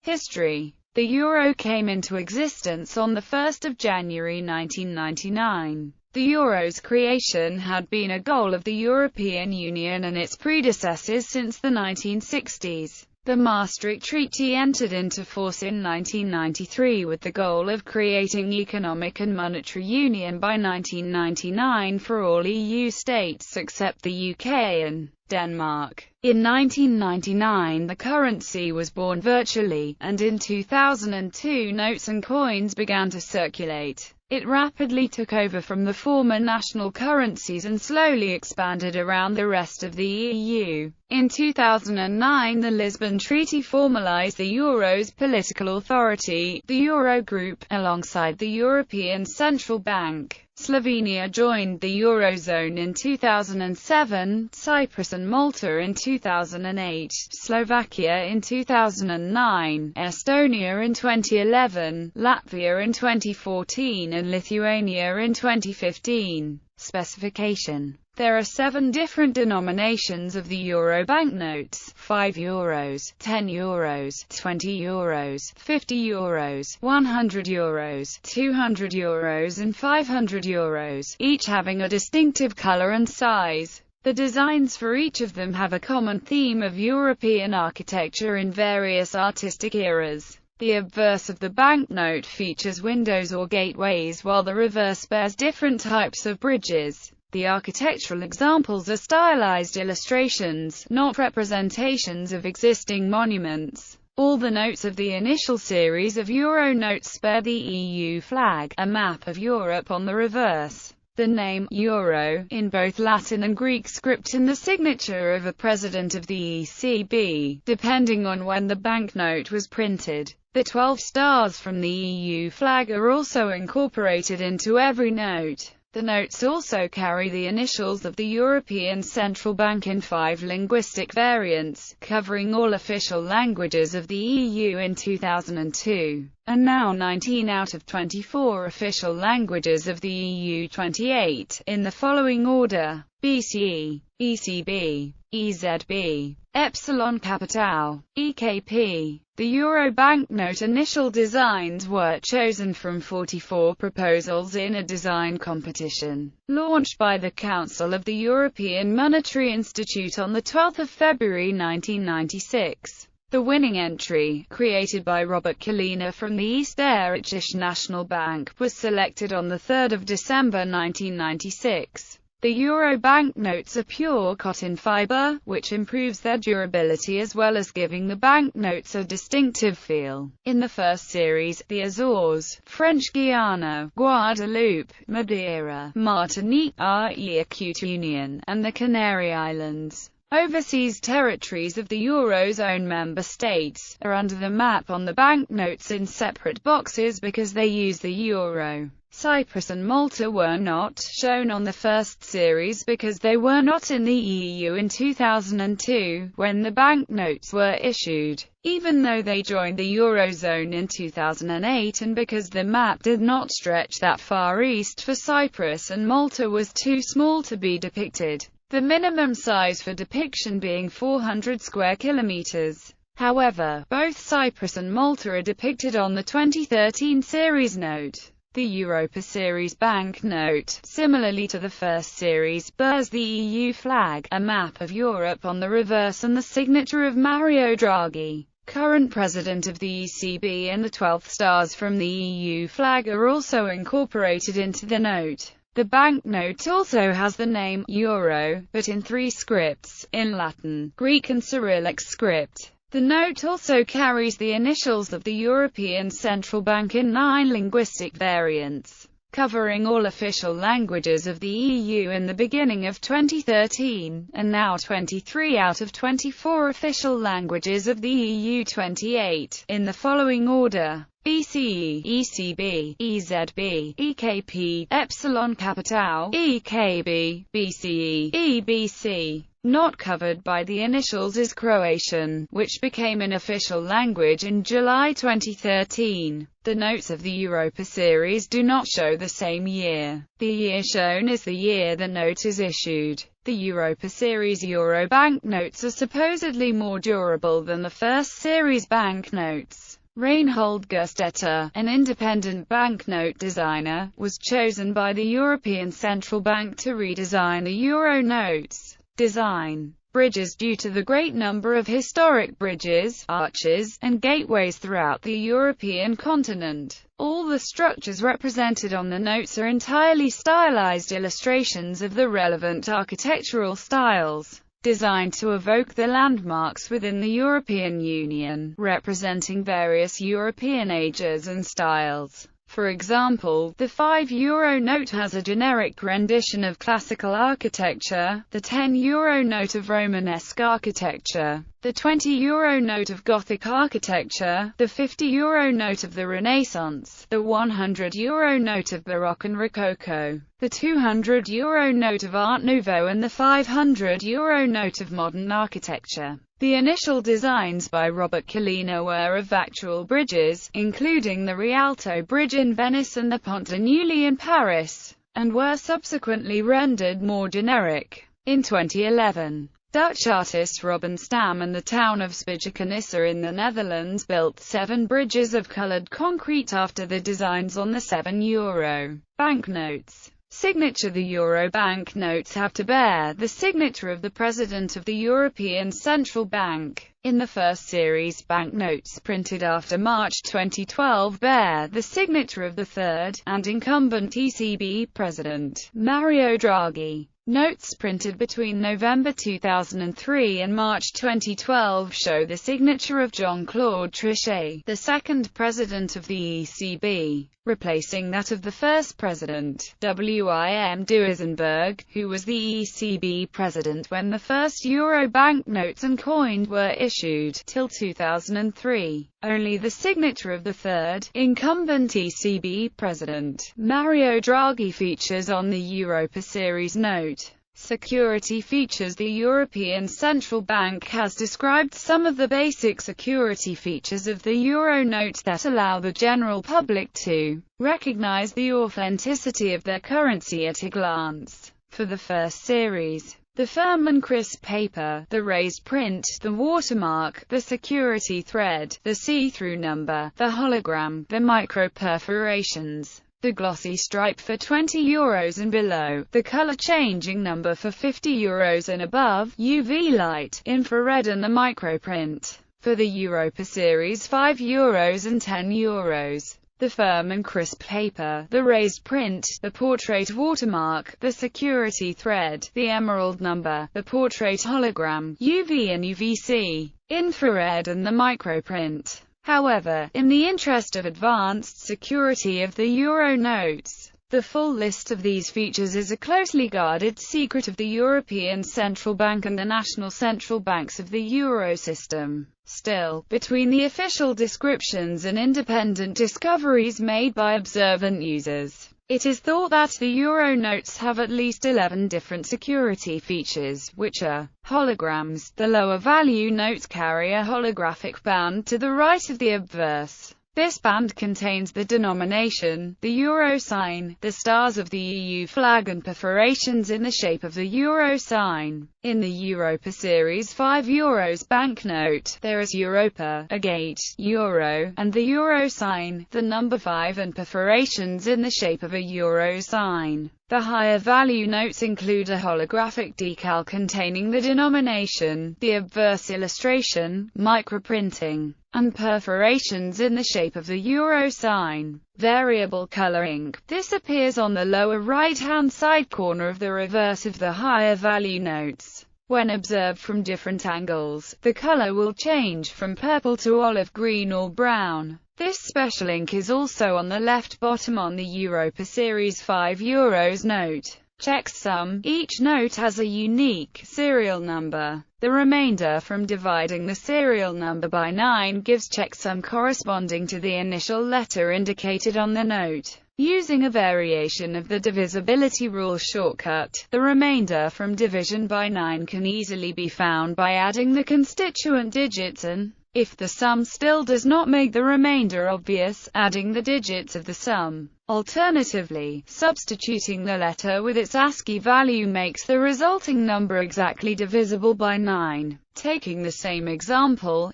History. The euro came into existence on 1 January 1999. The euro's creation had been a goal of the European Union and its predecessors since the 1960s. The Maastricht Treaty entered into force in 1993 with the goal of creating economic and monetary union by 1999 for all EU states except the UK and Denmark. In 1999 the currency was born virtually, and in 2002 notes and coins began to circulate. It rapidly took over from the former national currencies and slowly expanded around the rest of the EU. In 2009 the Lisbon Treaty formalized the euro's political authority, the Eurogroup, alongside the European Central Bank. Slovenia joined the Eurozone in 2007, Cyprus and Malta in 2008, Slovakia in 2009, Estonia in 2011, Latvia in 2014 and Lithuania in 2015. Specification. There are 7 different denominations of the euro banknotes: 5 euros, 10 euros, 20 euros, 50 euros, 100 euros, 200 euros and 500 euros, each having a distinctive color and size. The designs for each of them have a common theme of European architecture in various artistic eras. The obverse of the banknote features windows or gateways, while the reverse bears different types of bridges. The architectural examples are stylized illustrations, not representations of existing monuments. All the notes of the initial series of euro notes bear the EU flag, a map of Europe on the reverse. The name euro, in both Latin and Greek script, in the signature of a president of the ECB, depending on when the banknote was printed. The 12 stars from the EU flag are also incorporated into every note. The notes also carry the initials of the European Central Bank in 5 linguistic variants, covering all official languages of the EU in 2002, and now 19 out of 24 official languages of the EU 28, in the following order: BCE, ECB, EZB, Epsilon Capital, EKP. The euro banknote initial designs were chosen from 44 proposals in a design competition, launched by the Council of the European Monetary Institute on 12 February 1996. The winning entry, created by Robert Kalina from the Österreichische National Bank, was selected on 3 December 1996. The euro banknotes are pure cotton fiber, which improves their durability as well as giving the banknotes a distinctive feel. In the first series, the Azores, French Guiana, Guadeloupe, Madeira, Martinique, Réunion, and the Canary Islands, overseas territories of the Eurozone member states, are under the map on the banknotes in separate boxes because they use the euro. Cyprus and Malta were not shown on the first series because they were not in the EU in 2002, when the banknotes were issued, even though they joined the Eurozone in 2008, and because the map did not stretch that far east for Cyprus and Malta was too small to be depicted, the minimum size for depiction being 400 square kilometers. However, both Cyprus and Malta are depicted on the 2013 series note. The Europa Series banknote, similarly to the first series, bears the EU flag, a map of Europe on the reverse, and the signature of Mario Draghi, current president of the ECB, and the 12 stars from the EU flag are also incorporated into the note. The banknote also has the name euro, but in 3 scripts, in Latin, Greek and Cyrillic script. The note also carries the initials of the European Central Bank in 9 linguistic variants, covering all official languages of the EU in the beginning of 2013, and now 23 out of 24 official languages of the EU 28, in the following order: BCE, ECB, EZB, EKP, Epsilon Capital, EKB, BCE, EBC. Not covered by the initials is Croatian, which became an official language in July 2013. The notes of the Europa series do not show the same year. The year shown is the year the note is issued. The Europa series Euro banknotes are supposedly more durable than the first series banknotes. Reinhold Gustetter, an independent banknote designer, was chosen by the European Central Bank to redesign the euro notes. Design. Bridges. Due to the great number of historic bridges, arches, and gateways throughout the European continent, all the structures represented on the notes are entirely stylized illustrations of the relevant architectural styles, designed to evoke the landmarks within the European Union, representing various European ages and styles. For example, the €5 note has a generic rendition of classical architecture, the €10 note of Romanesque architecture, the €20 note of Gothic architecture, the €50 note of the Renaissance, the €100 note of Baroque and Rococo, the €200 note of Art Nouveau and the €500 note of modern architecture. The initial designs by Robert Collina were of actual bridges, including the Rialto Bridge in Venice and the Pont de Neuilly in Paris, and were subsequently rendered more generic. In 2011, Dutch artist Robin Stam and the town of Spijkenisse in the Netherlands built 7 bridges of colored concrete after the designs on the €7 banknotes. Signature. The euro banknotes have to bear the signature of the President of the European Central Bank. In the first series, banknotes printed after March 2012 bear the signature of the third, and incumbent ECB President, Mario Draghi. Notes printed between November 2003 and March 2012 show the signature of Jean-Claude Trichet, the second president of the ECB, replacing that of the first president, Wim Duisenberg, who was the ECB president when the first euro banknotes and coins were issued, till 2003. Only the signature of the third, incumbent ECB president, Mario Draghi, features on the Europa series note. Security features. The European Central Bank has described some of the basic security features of the euro notes that allow the general public to recognize the authenticity of their currency at a glance. For the first series, the firm and crisp paper, the raised print, the watermark, the security thread, the see-through number, the hologram, the micro-perforations, the glossy stripe for €20 and below, the color-changing number for €50 and above, UV light, infrared and the microprint. For the Europa series €5 and €10. The firm and crisp paper, the raised print, the portrait watermark, the security thread, the emerald number, the portrait hologram, UV and UVC, infrared and the microprint. However, in the interest of advanced security of the euro notes, the full list of these features is a closely guarded secret of the European Central Bank and the national central banks of the euro system. Still, between the official descriptions and independent discoveries made by observant users, it is thought that the euro notes have at least 11 different security features, which are holograms. The lower value notes carry a holographic band to the right of the obverse. This band contains the denomination, the euro sign, the stars of the EU flag and perforations in the shape of the euro sign. In the Europa series €5 banknote, there is Europa, a gate, euro, and the euro sign, the number 5 and perforations in the shape of a euro sign. The higher value notes include a holographic decal containing the denomination, the obverse illustration, microprinting, and perforations in the shape of the euro sign. Variable coloring. This appears on the lower right-hand side corner of the reverse of the higher value notes. When observed from different angles, the color will change from purple to olive green or brown. This special ink is also on the left bottom on the Europa series €5 note. Checksum. Each note has a unique serial number. The remainder from dividing the serial number by 9 gives checksum corresponding to the initial letter indicated on the note. Using a variation of the divisibility rule shortcut, the remainder from division by 9 can easily be found by adding the constituent digits and, if the sum still does not make the remainder obvious, adding the digits of the sum. Alternatively, substituting the letter with its ASCII value makes the resulting number exactly divisible by 9. Taking the same example,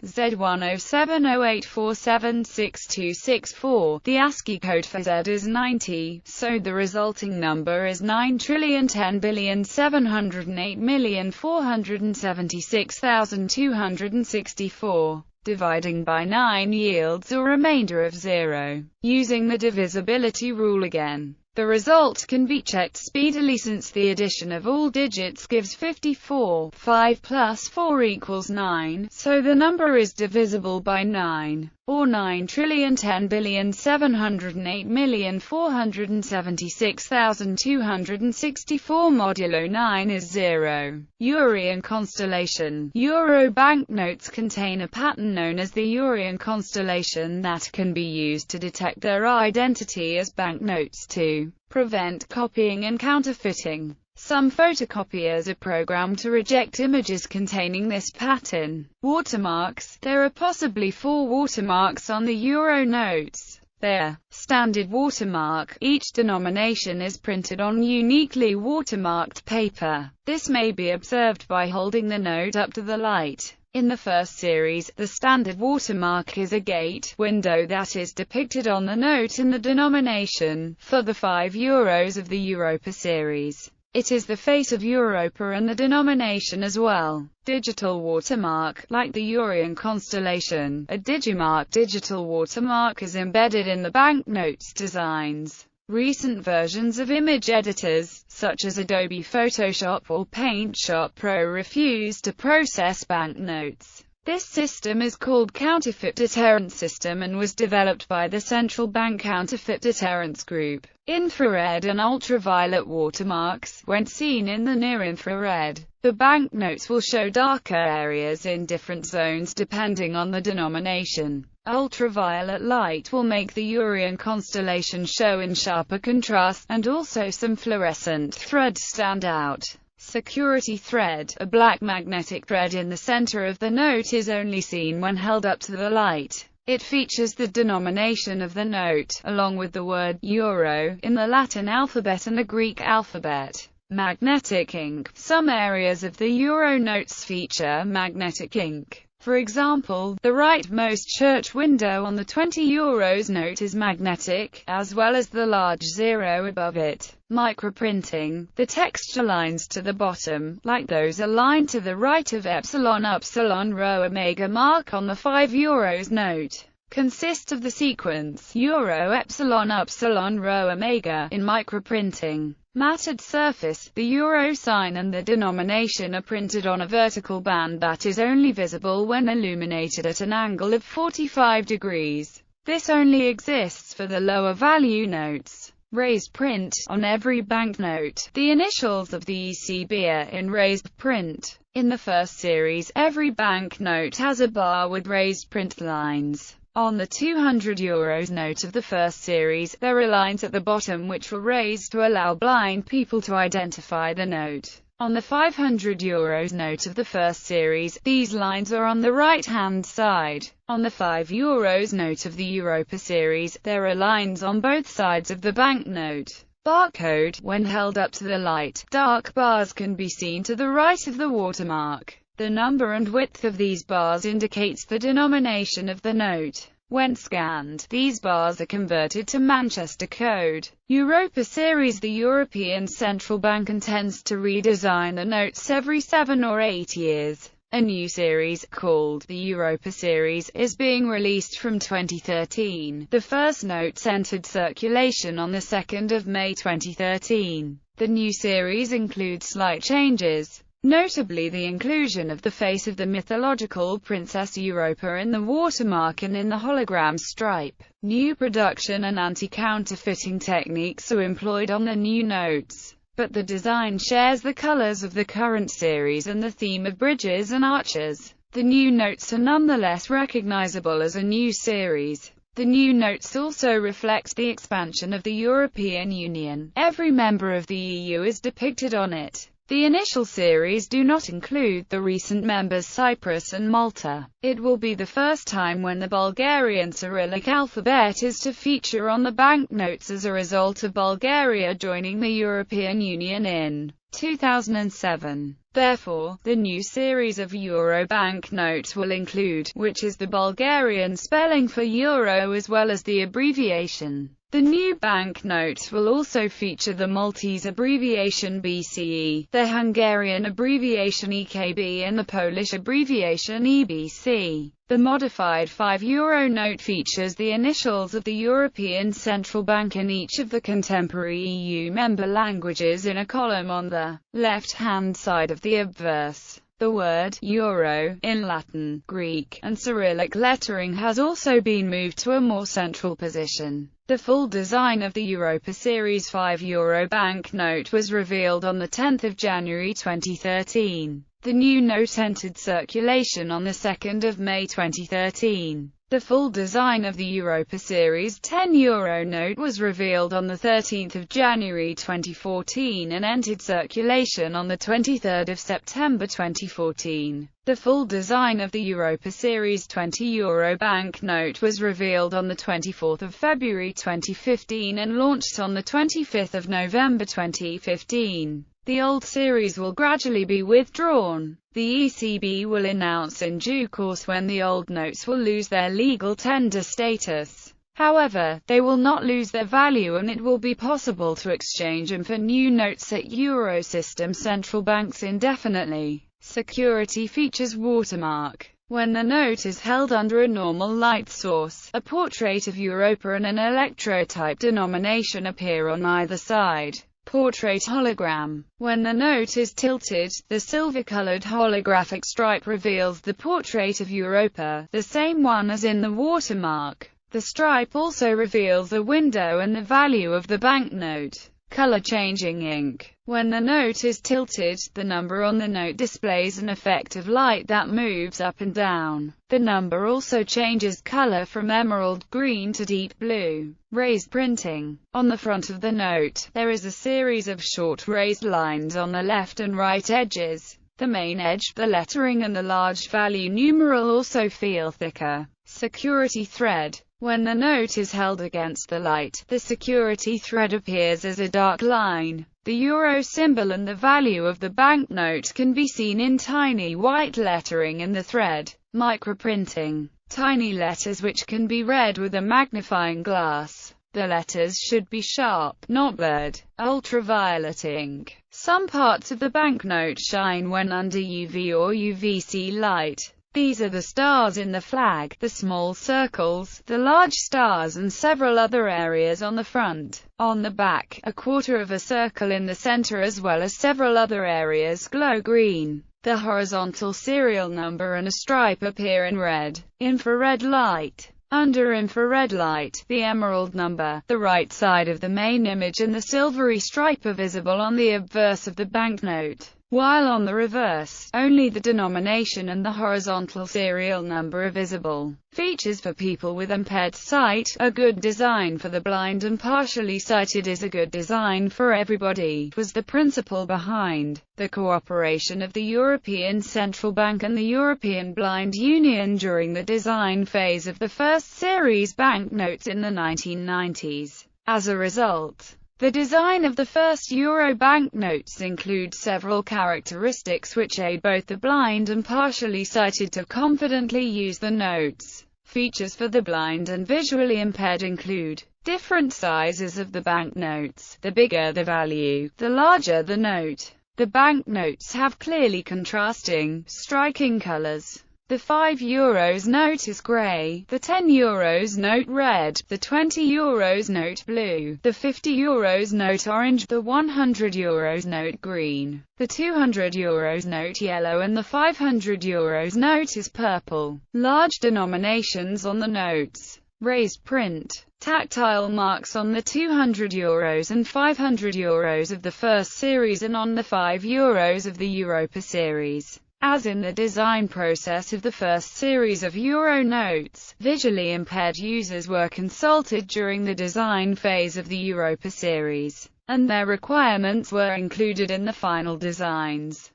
Z107084762664, the ASCII code for Z is 90, so the resulting number is 9,10,708,476,264. Dividing by 9 yields a remainder of 0. Using the divisibility rule again, the result can be checked speedily since the addition of all digits gives 54. 5 plus 4 equals 9, so the number is divisible by 9, or 9,10,708,476,264 modulo 9 is 0. Urian constellation. Euro banknotes contain a pattern known as the Urian constellation that can be used to detect their identity as banknotes to prevent copying and counterfeiting. Some photocopiers are programmed to reject images containing this pattern. Watermarks. There are possibly 4 watermarks on the euro notes. Their standard watermark. Each denomination is printed on uniquely watermarked paper. This may be observed by holding the note up to the light. In the first series, the standard watermark is a gate window that is depicted on the note in the denomination. For the 5 euros of the Europa series, it is the face of Europa and the denomination as well. Digital watermark. Like the Urian constellation, a Digimark digital watermark is embedded in the banknotes designs. Recent versions of image editors, such as Adobe Photoshop or PaintShop Pro, refuse to process banknotes. This system is called Counterfeit Deterrent System and was developed by the Central Bank Counterfeit Deterrence Group. Infrared and ultraviolet watermarks. When seen in the near-infrared, the banknotes will show darker areas in different zones depending on the denomination. Ultraviolet light will make the Urian constellation show in sharper contrast, and also some fluorescent threads stand out. Security thread. A black magnetic thread in the center of the note is only seen when held up to the light. It features the denomination of the note, along with the word euro, in the Latin alphabet and the Greek alphabet. Magnetic ink. Some areas of the euro notes feature magnetic ink. For example, the rightmost church window on the 20 euros note is magnetic, as well as the large 0 above it. Microprinting. The texture lines to the bottom, like those aligned to the right of epsilon upsilon rho omega mark on the 5 euros note, consist of the sequence euro epsilon upsilon rho omega in microprinting. Matted surface. The euro sign and the denomination are printed on a vertical band that is only visible when illuminated at an angle of 45 degrees. This only exists for the lower value notes. Raised print. On every banknote, the initials of the ECB are in raised print. In the first series, every banknote has a bar with raised print lines. On the 200 euros note of the first series, there are lines at the bottom which were raised to allow blind people to identify the note. On the 500 euros note of the first series, these lines are on the right-hand side. On the 5 euros note of the Europa series, there are lines on both sides of the banknote. Barcode. When held up to the light, dark bars can be seen to the right of the watermark. The number and width of these bars indicates the denomination of the note. When scanned, these bars are converted to Manchester code. Europa series. The European Central Bank intends to redesign the notes every 7 or 8 years. A new series, called the Europa series, is being released from 2013. The first notes entered circulation on the 2nd of May 2013. The new series includes slight changes. Notably the inclusion of the face of the mythological Princess Europa in the watermark and in the hologram stripe. New production and anti-counterfeiting techniques are employed on the new notes. but the design shares the colors of the current series and the theme of bridges and arches. The new notes are nonetheless recognizable as a new series. The new notes also reflect the expansion of the European Union. Every member of the EU is depicted on it. The initial series do not include the recent members Cyprus and Malta. It will be the first time when the Bulgarian Cyrillic alphabet is to feature on the banknotes as a result of Bulgaria joining the European Union in 2007. Therefore, the new series of euro banknotes will include, which is the Bulgarian spelling for euro as well as the abbreviation. The new banknotes will also feature the Maltese abbreviation BCE, the Hungarian abbreviation EKB and the Polish abbreviation EBC. The modified €5 note features the initials of the European Central Bank in each of the contemporary EU member languages in a column on the left-hand side of the obverse. The word euro in Latin, Greek, and Cyrillic lettering has also been moved to a more central position. The full design of the Europa Series €5 banknote was revealed on 10 January 2013. The new note entered circulation on 2 May 2013. The full design of the Europa Series €10 note was revealed on 13 January 2014 and entered circulation on 23 September 2014. The full design of the Europa Series €20 banknote was revealed on 24 February 2015 and launched on 25 November 2015. The old series will gradually be withdrawn. The ECB will announce in due course when the old notes will lose their legal tender status. However, they will not lose their value and it will be possible to exchange them for new notes at Eurosystem central banks indefinitely. Security features watermark. When the note is held under a normal light source, a portrait of Europa and an electrotype denomination appear on either side. Portrait hologram. When the note is tilted, the silver-colored holographic stripe reveals the portrait of Europa, the same one as in the watermark. The stripe also reveals the window and the value of the banknote. Color-changing ink. When the note is tilted, the number on the note displays an effect of light that moves up and down. The number also changes color from emerald green to deep blue. Raised printing. On the front of the note, there is a series of short raised lines on the left and right edges. The main edge, the lettering and the large value numeral also feel thicker. Security thread. When the note is held against the light, the security thread appears as a dark line. The euro symbol and the value of the banknote can be seen in tiny white lettering in the thread. Microprinting. Tiny letters which can be read with a magnifying glass. The letters should be sharp, not blurred. Ultraviolet ink. Some parts of the banknote shine when under UV or UVC light. These are the stars in the flag, the small circles, the large stars and several other areas on the front. On the back, a quarter of a circle in the center as well as several other areas glow green. The horizontal serial number and a stripe appear in red. Infrared light. Under infrared light, the emerald number, the right side of the main image and the silvery stripe are visible on the obverse of the banknote, while on the reverse, only the denomination and the horizontal serial number are visible. Features for people with impaired sight. A good design for the blind and partially sighted is a good design for everybody, was the principle behind the cooperation of the European Central Bank and the European Blind Union during the design phase of the first series banknotes in the 1990s. As a result, the design of the first euro banknotes includes several characteristics which aid both the blind and partially sighted to confidently use the notes. Features for the blind and visually impaired include different sizes of the banknotes. The bigger the value, the larger the note. The banknotes have clearly contrasting, striking colors. The €5 note is grey, the €10 note red, the €20 note blue, the €50 note orange, the €100 note green, the €200 note yellow and the €500 note is purple. Large denominations on the notes. Raised print. tactile marks on the €200 and €500 of the first series and on the €5 of the Europa series. As in the design process of the first series of Euro notes, visually impaired users were consulted during the design phase of the Europa series, and their requirements were included in the final designs.